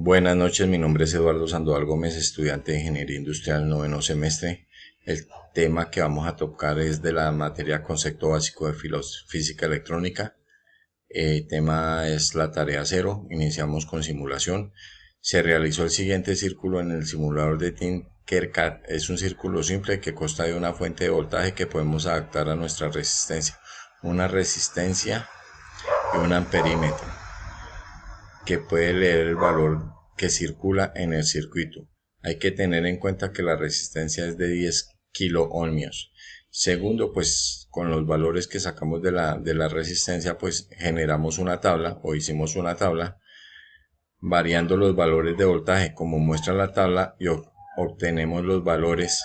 Buenas noches, mi nombre es Eduardo Sandoval Gómez, estudiante de Ingeniería Industrial noveno semestre. El tema que vamos a tocar es de la materia Concepto Básico de Física Electrónica. El tema es la tarea cero. Iniciamos con simulación. Se realizó el siguiente círculo en el simulador de Tinkercad. Es un círculo simple que consta de una fuente de voltaje que podemos adaptar a nuestra resistencia. Una resistencia y un amperímetro que puede leer el valor que circula en el circuito. Hay que tener en cuenta que la resistencia es de 10 kiloohmios. Segundo, pues con los valores que sacamos de la resistencia, pues generamos una tabla o hicimos una tabla variando los valores de voltaje como muestra la tabla y obtenemos los valores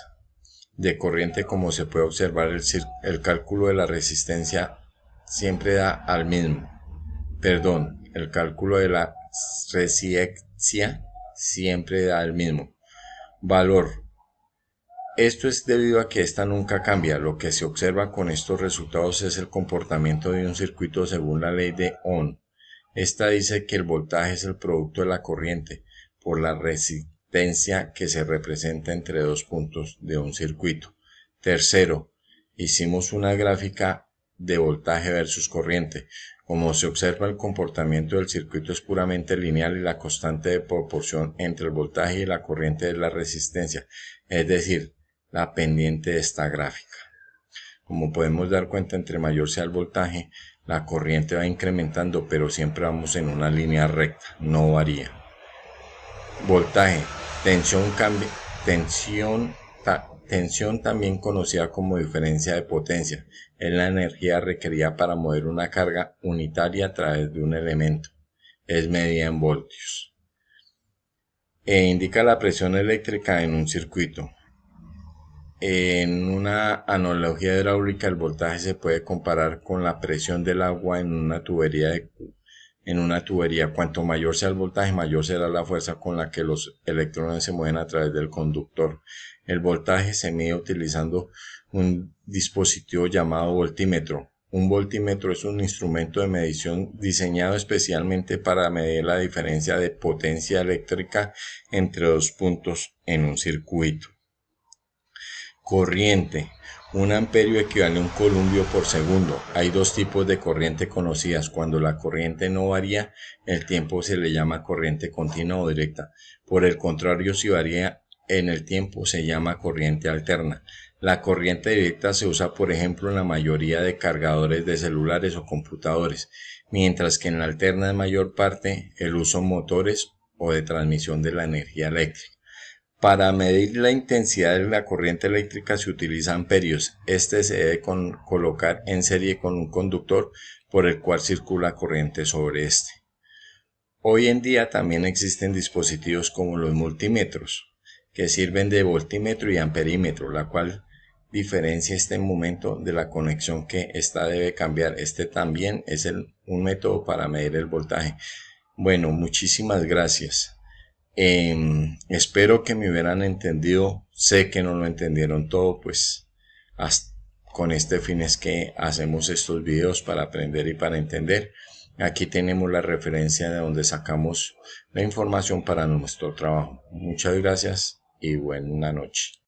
de corriente. Como se puede observar, el cálculo de la resistencia siempre da al mismo. El cálculo de la resistencia siempre da el mismo valor. Esto es debido a que esta nunca cambia. Lo que se observa con estos resultados es el comportamiento de un circuito según la ley de Ohm. Esta dice que el voltaje es el producto de la corriente por la resistencia que se representa entre dos puntos de un circuito. Tercero, hicimos una gráfica de voltaje versus corriente. Como se observa, el comportamiento del circuito es puramente lineal y la constante de proporción entre el voltaje y la corriente es la resistencia, es decir, la pendiente de esta gráfica. Como podemos dar cuenta, entre mayor sea el voltaje, la corriente va incrementando, pero siempre vamos en una línea recta, no varía. Voltaje, tensión también conocida como diferencia de potencia, es la energía requerida para mover una carga unitaria a través de un elemento. Es medida en voltios. Indica la presión eléctrica en un circuito. En una analogía hidráulica, el voltaje se puede comparar con la presión del agua en una tubería. Cuanto mayor sea el voltaje, mayor será la fuerza con la que los electrones se mueven a través del conductor. El voltaje se mide utilizando un dispositivo llamado voltímetro. Un voltímetro es un instrumento de medición diseñado especialmente para medir la diferencia de potencia eléctrica entre dos puntos en un circuito. Corriente. Un amperio equivale a un columbio por segundo. Hay dos tipos de corriente conocidas. Cuando la corriente no varía, el tiempo se le llama corriente continua o directa. Por el contrario, si varía en el tiempo, se llama corriente alterna. La corriente directa se usa, por ejemplo, en la mayoría de cargadores de celulares o computadores, mientras que en la alterna en mayor parte el uso en motores o de transmisión de la energía eléctrica. Para medir la intensidad de la corriente eléctrica se utiliza amperios. Este se debe colocar en serie con un conductor por el cual circula corriente sobre este. Hoy en día también existen dispositivos como los multímetros, que sirven de voltímetro y amperímetro, la cual diferencia este momento de la conexión que esta debe cambiar. Este también es un método para medir el voltaje. Bueno, muchísimas gracias. Espero que me hubieran entendido. Sé que no lo entendieron todo, pues con este fin es que hacemos estos videos, para aprender y para entender. Aquí tenemos la referencia de donde sacamos la información para nuestro trabajo. Muchas gracias y buena noche.